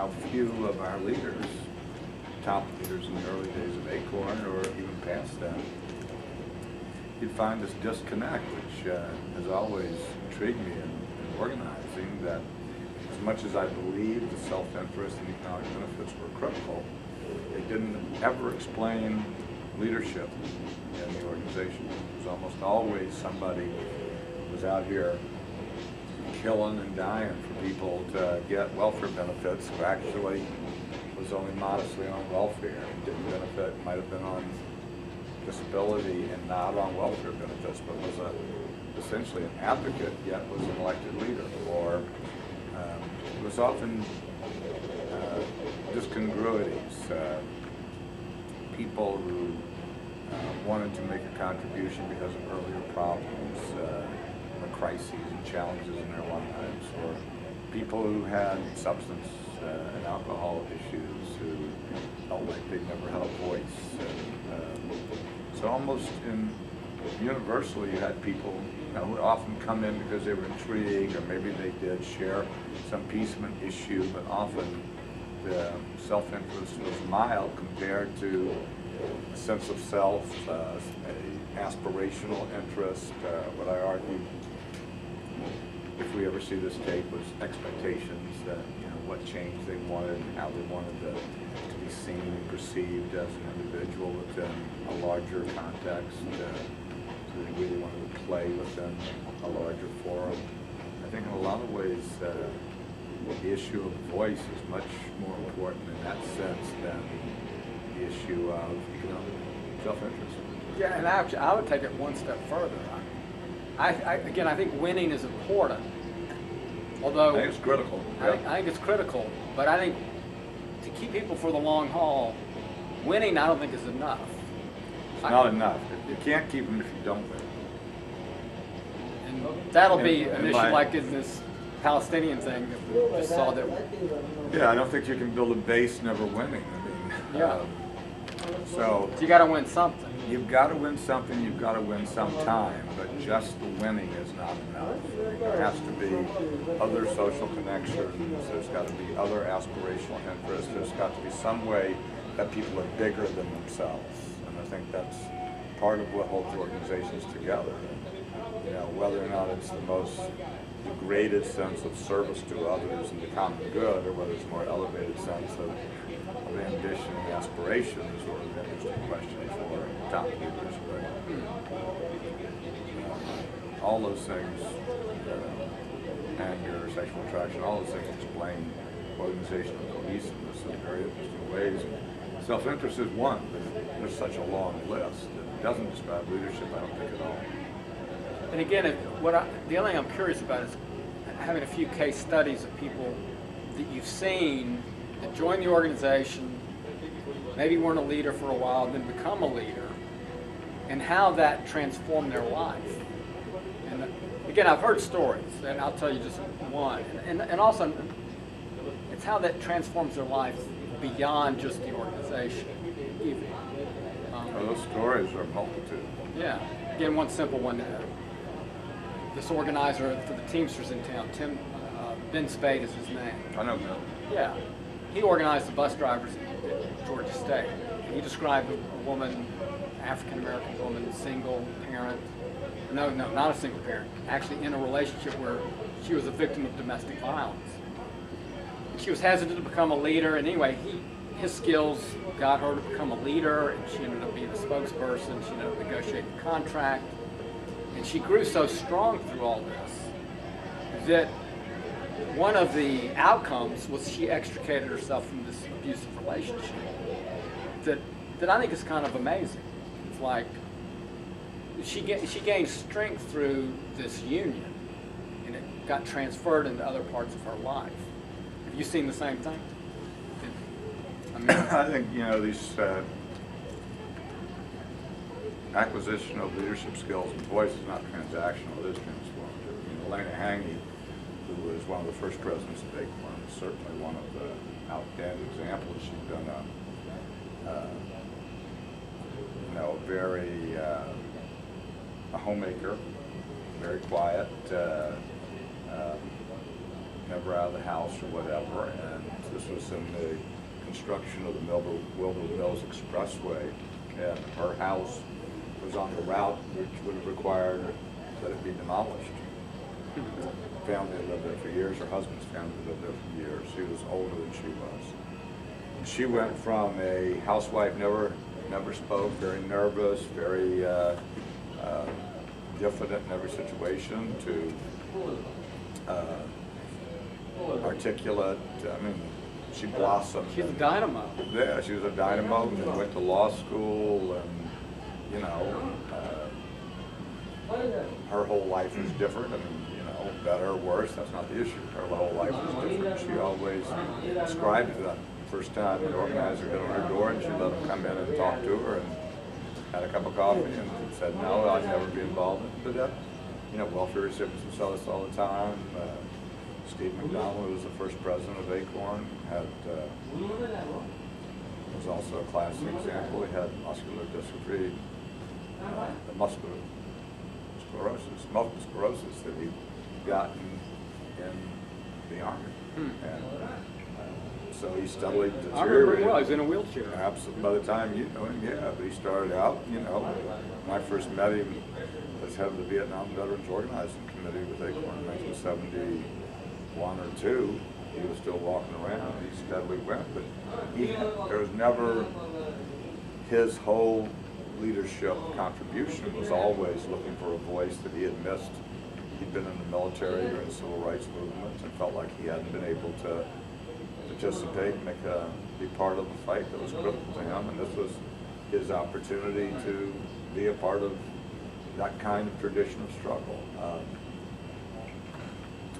how few of our leaders, top leaders in the early days of ACORN or even past that, you'd find this disconnect, which has always intrigued me in organizing, that as much as I believe the self-interest and economic benefits were critical, they didn't ever explain leadership in the organization. It was almost always somebody was out here killing and dying for people to get welfare benefits who actually was only modestly on welfare and didn't benefit, might have been on disability and not on welfare benefits, but was essentially an advocate, yet was an elected leader. Or it was often discongruities, people who wanted to make a contribution because of earlier problems, or crises and challenges in their lives, or people who had substance and alcohol issues who felt like they'd never had a voice. So almost universally, you had people who would often come in because they were intrigued, or maybe they did share some piece of an issue, but often the self-interest was mild compared to a sense of self, aspirational interest. What I argue, if we ever see this tape, was expectations that, what change they wanted and how they wanted to be seen and perceived as an individual within a larger context. So they really wanted to play within a larger forum. I think in a lot of ways, the issue of voice is much more important in that sense than the issue of economic self-interest. Yeah, and actually, I would take it one step further. Again, I think winning is important. Although I think it's critical. I think it's critical, but I think to keep people for the long haul, winning I don't think is enough. It's not enough. You can't keep them if you don't win. And that'll be an issue like in this Palestinian thing that we just saw. That. Yeah, I don't think you can build a base never winning. I mean, yeah. So you got to win something. You've got to win something. You've got to win sometime, but just the winning is not enough. There has to be other social connections. There's got to be other aspirational interests. There's got to be some way that people are bigger than themselves, and I think that's part of what holds organizations together. Whether or not it's the greatest sense of service to others and the common good, or whether it's a more elevated sense of ambition and aspirations, or an interesting question for top leaders. But all those things, anger, sexual attraction, all those things explain organizational cohesiveness in very interesting ways. Self-interest is one, but there's such a long list that doesn't describe leadership, I don't think, at all. And again, the only thing I'm curious about is having a few case studies of people that you've seen that join the organization, maybe weren't a leader for a while, then become a leader, and how that transformed their life. And again, I've heard stories, and I'll tell you just one. And also, it's how that transforms their life beyond just the organization. Those stories are a multitude. Yeah. Again, one simple one. This organizer for the Teamsters in town, Ben Spade is his name. I know Bill. Yeah. He organized the bus drivers at Georgia State. And he described a woman, African-American woman, single parent. No, not a single parent. Actually in a relationship where she was a victim of domestic violence. She was hesitant to become a leader, and anyway, his skills got her to become a leader, and she ended up being a spokesperson. She ended up negotiating a contract. And she grew so strong through all this that one of the outcomes was she extricated herself from this abusive relationship that I think is kind of amazing. It's like she gained strength through this union, and it got transferred into other parts of her life. Have you seen the same thing? I think, these acquisition of leadership skills and voice is not transactional, it is transformative. Elena Hange, who was one of the first presidents of ACORN, is certainly one of the outstanding examples. She's been a homemaker, very quiet, never out of the house or whatever, and this was in the construction of the Wilbur Mills Expressway, and her house was on the route which would have required that it be demolished. Family had lived there for years. Her husband's family lived there for years. She was older than she was. And she went from a housewife, never spoke, very nervous, very diffident in every situation, to articulate. I mean, she blossomed. She's a dynamo. Yeah, she was a dynamo, and went to law school, and you know, her whole life was different. I mean, you know, better or worse, that's not the issue. Her whole life was different. She always described it. First time an organizer got on her door, and she let him come in and talk to her, and had a cup of coffee, and said, no, I'd never be involved in that. You know, welfare recipients would tell us all the time. Steve McDonald, who was the first president of ACORN, was also a classic example. He had muscular dystrophy, multiple sclerosis that he'd gotten in the Army. And so he steadily deteriorated. I remember he was in a wheelchair. Absolutely. By the time you know him, yeah, but he started out, you know, when I first met him as head of the Vietnam Veterans Organizing Committee with ACORN in 1971 or 2, he was still walking around. He steadily went, but there was never, his whole leadership contribution was always looking for a voice that he had missed. He'd been in the military during the civil rights movement and felt like he hadn't been able to participate and be part of the fight that was critical to him, and this was his opportunity to be a part of that kind of tradition of struggle.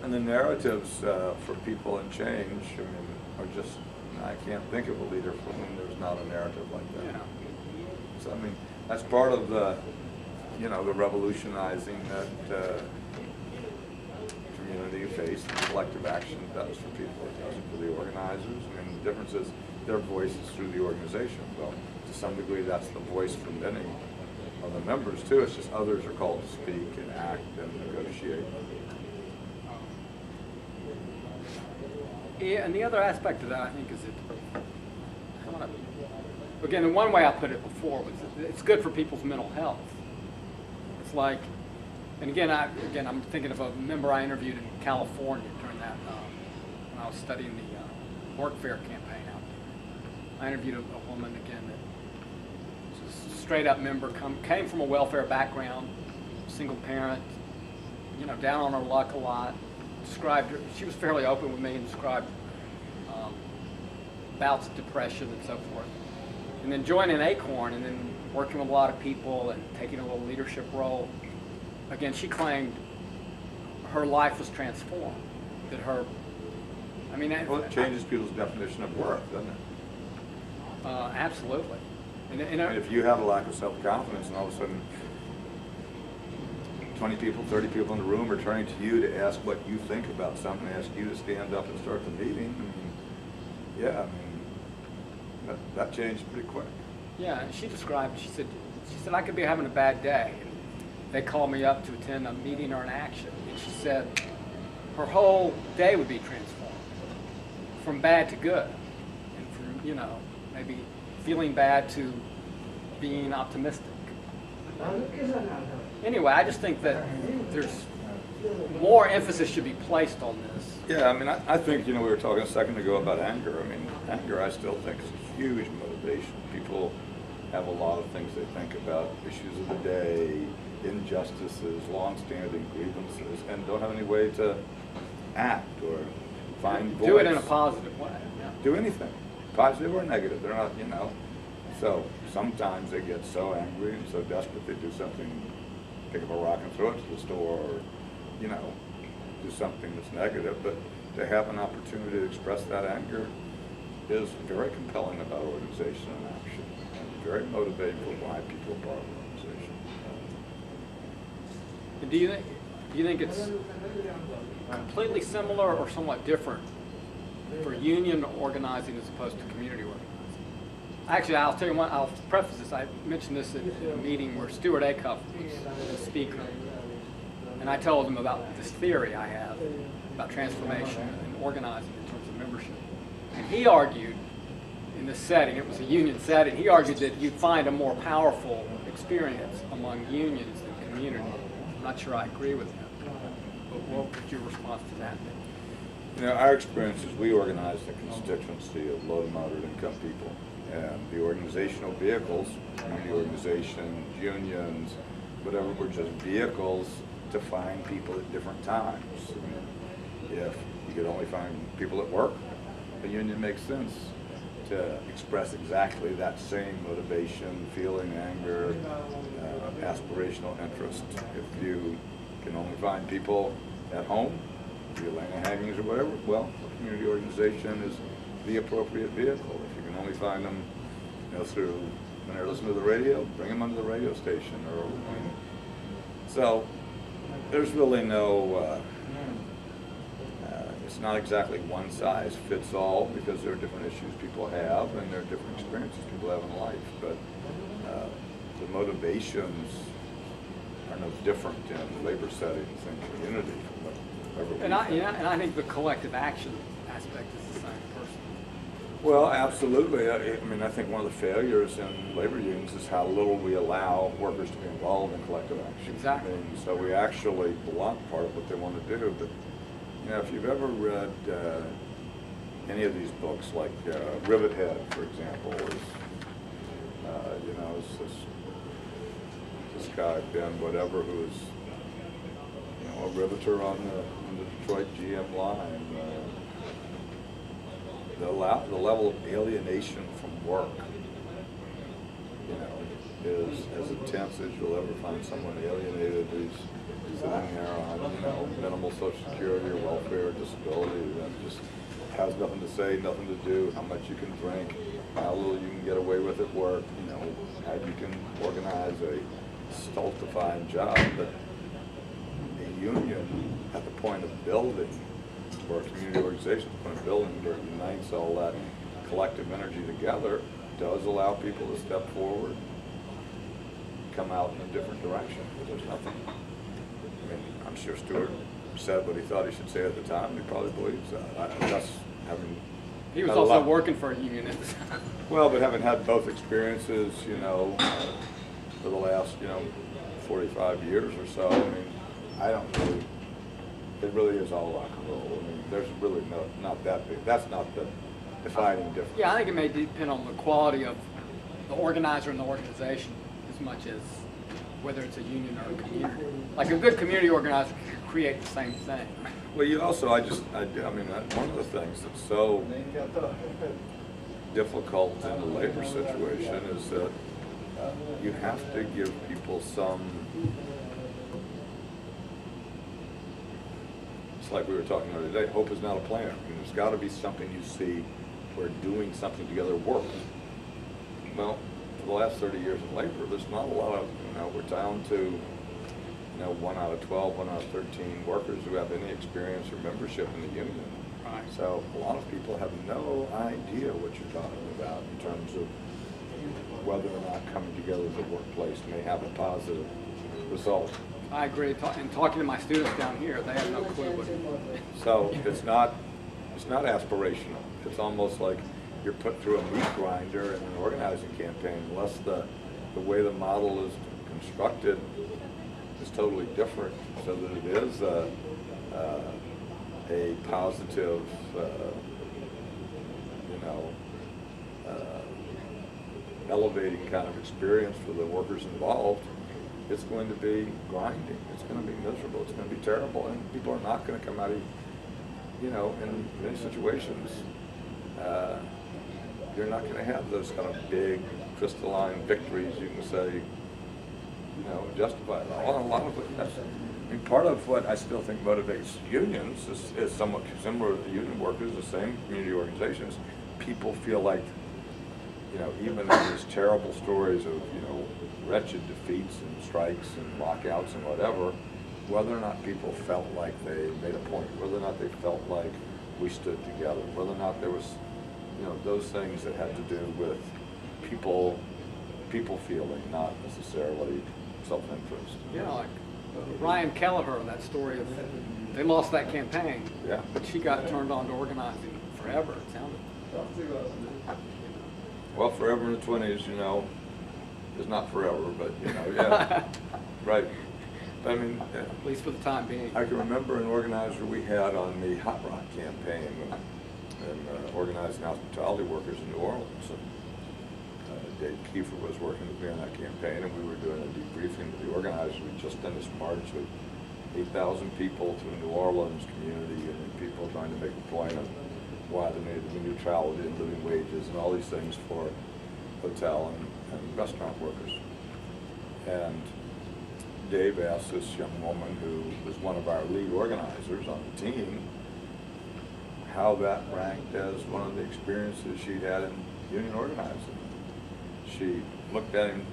And the narratives for people in change, I mean, are just, I can't think of a leader for whom there's not a narrative like that. Yeah. So, I mean, that's part of the, you know, the revolutionizing that community face and collective action does for people. It does it for the organizers. I mean, the difference is their voice is through the organization. Well, to some degree, that's the voice for many of the members, too. It's just others are called to speak and act and negotiate. Yeah, and the other aspect of that, I think, is again, in one way I put it before, was it's good for people's mental health. It's like, and again, I'm thinking of a member I interviewed in California during that, when I was studying the workfare campaign out there. I interviewed a woman, again, that was a straight-up member, came from a welfare background, single parent, you know, down on her luck a lot. Described her, she was fairly open with me and described bouts of depression and so forth. And then joining ACORN and then working with a lot of people and taking a little leadership role, again, she claimed her life was transformed. That her, I mean, well, it changes people's definition of worth, doesn't it? Absolutely. And if you have a lack of self-confidence and all of a sudden 20 people, 30 people in the room are turning to you to ask what you think about something, ask you to stand up and start the meeting, I mean, yeah, I mean, that changed pretty quick. Yeah, and she described, she said I could be having a bad day. And they called me up to attend a meeting or an action. And she said her whole day would be transformed from bad to good. And from, you know, maybe feeling bad to being optimistic. Anyway, I just think that there's more emphasis should be placed on this. Yeah, I mean, I think, you know, we were talking a second ago about anger. I mean, anger I still think is a huge motivation. People have a lot of things they think about, issues of the day, injustices, long-standing grievances, and don't have any way to act or find voice. Do it in a positive way. Yeah. Do anything, positive or negative. They're not, you know. So sometimes they get so angry and so desperate they do something, pick up a rock and throw it to the store, or, you know, do something that's negative. But to have an opportunity to express that anger is very compelling about organization and action, and very motivating for why people are part of the organization. And do you think it's completely similar or somewhat different for union organizing as opposed to community organizing? Actually, I'll tell you what, I'll preface this. I mentioned this at a meeting where Stuart Acuff was the speaker. And I told him about this theory I have about transformation and organizing in terms of membership. And he argued, in this setting, it was a union setting, he argued that you'd find a more powerful experience among unions than community. I'm not sure I agree with him, but what would your response to that be? You know, our experience is we organize the constituency of low to moderate income people. And the organizational vehicles, community organizations, unions, whatever, were just vehicles to find people at different times. If you could only find people at work, a union makes sense to express exactly that same motivation, feeling, anger, aspirational interest. If you can only find people at home, the Atlanta hangings or whatever, well, a community organization is the appropriate vehicle. If you can only find them, you know, through when they're listening to the radio, bring them onto the radio station. So there's really no, it's not exactly one size fits all, because there are different issues people have and there are different experiences people have in life. But the motivations are no different in labor settings and community. And I think the collective action aspect is the same person. Well, absolutely. I mean, I think one of the failures in labor unions is how little we allow workers to be involved in collective action. Exactly. I mean, so we actually block part of what they want to do. But you know, if you've ever read any of these books, like Rivet Head, for example, is you know, it's this guy Ben whatever, who is, you know, a riveter on the Detroit GM line. The level of alienation from work, you know, is as intense as you'll ever find someone alienated who's sitting there on, you know, minimal Social Security or welfare or disability, that just has nothing to say, nothing to do, how much you can drink, how little you can get away with at work, you know, how you can organize a stultifying job. But a union at the point of building, or a community organization at the point of building, where it unites all that collective energy together, does allow people to step forward, come out in a different direction. There's nothing, I mean, I'm sure Stewart said what he thought he should say at the time. He probably believes that. He was also working for a union at the time. Well, but having had both experiences, you know, for the last, you know, 45 years or so, I mean, I don't really, it really is all rock and roll. I mean, there's really not that big. That's not the defining difference. Yeah, I think it may depend on the quality of the organizer and the organization as much as whether it's a union or a community. Like a good community organizer can create the same thing. Well, you also, I mean, one of the things that's so difficult in the labor situation is that you have to give people some, it's like we were talking about today, hope is not a plan. I mean, there's got to be something you see where doing something together works. Well, for the last 30 years in labor, there's not a lot of, you know, we're down to, you know, 1 out of 12, 1 out of 13 workers who have any experience or membership in the union. Right. So a lot of people have no idea what you're talking about in terms of whether or not coming together as a workplace may have a positive result. I agree. And talking to my students down here, they have no clue what it is. So it's not aspirational. It's almost like you're put through a meat grinder in an organizing campaign, unless the way the model is constructed is totally different, so that it is a positive, you know, elevating kind of experience for the workers involved. It's going to be grinding. It's going to be miserable. It's going to be terrible, and people are not going to come out of, you know, in many situations, you're not going to have those kind of big crystalline victories you can say, you know, justify it. A lot of it, that's, I mean, part of what I still think motivates unions is somewhat similar to the union workers, the same community organizations. People feel like, you know, even in these terrible stories of, you know, wretched defeats and strikes and lockouts and whatever, whether or not people felt like they made a point, whether or not they felt like we stood together, whether or not there was, you know, those things that had to do with people feeling, not necessarily self-interest. Yeah, like Ryan Kelleher, that story of, they lost that campaign, Yeah. but she got turned on to organizing forever, it sounded. Well, forever in the 20s, you know, is not forever, but, you know, yeah, right. I mean, At least for the time being. I can remember an organizer we had on the Hot Rock campaign and organizing hospitality workers in New Orleans. And Dave Kiefer was working with me on that campaign, and we were doing a debriefing with the organizers. We just done this march with 8,000 people through New Orleans community, and people trying to make a point of why they needed to be neutrality and living wages and all these things for hotel and restaurant workers. And Dave asked this young woman who was one of our lead organizers on the team how that ranked as one of the experiences she had in union organizing. She looked at him,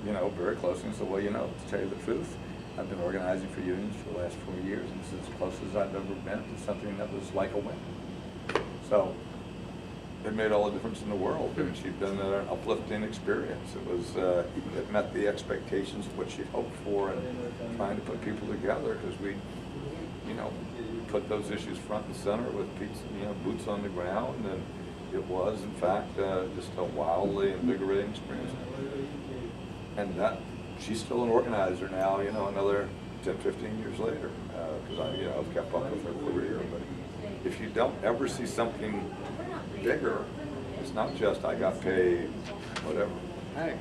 you know, very closely and said, well, you know, to tell you the truth, I've been organizing for unions for the last 4 years, and this is as close as I've ever been to something that was like a win. So it made all the difference in the world, and she'd been an uplifting experience. It was, it met the expectations of what she'd hoped for, and trying to put people together, because we, you know, put those issues front and center with boots on the ground, and it was, in fact, just a wildly invigorating experience. And that, she's still an organizer now, you know, another 10, 15 years later, because I've kept up with her career. But if you don't ever see something bigger, it's not just I got paid, whatever. Hey,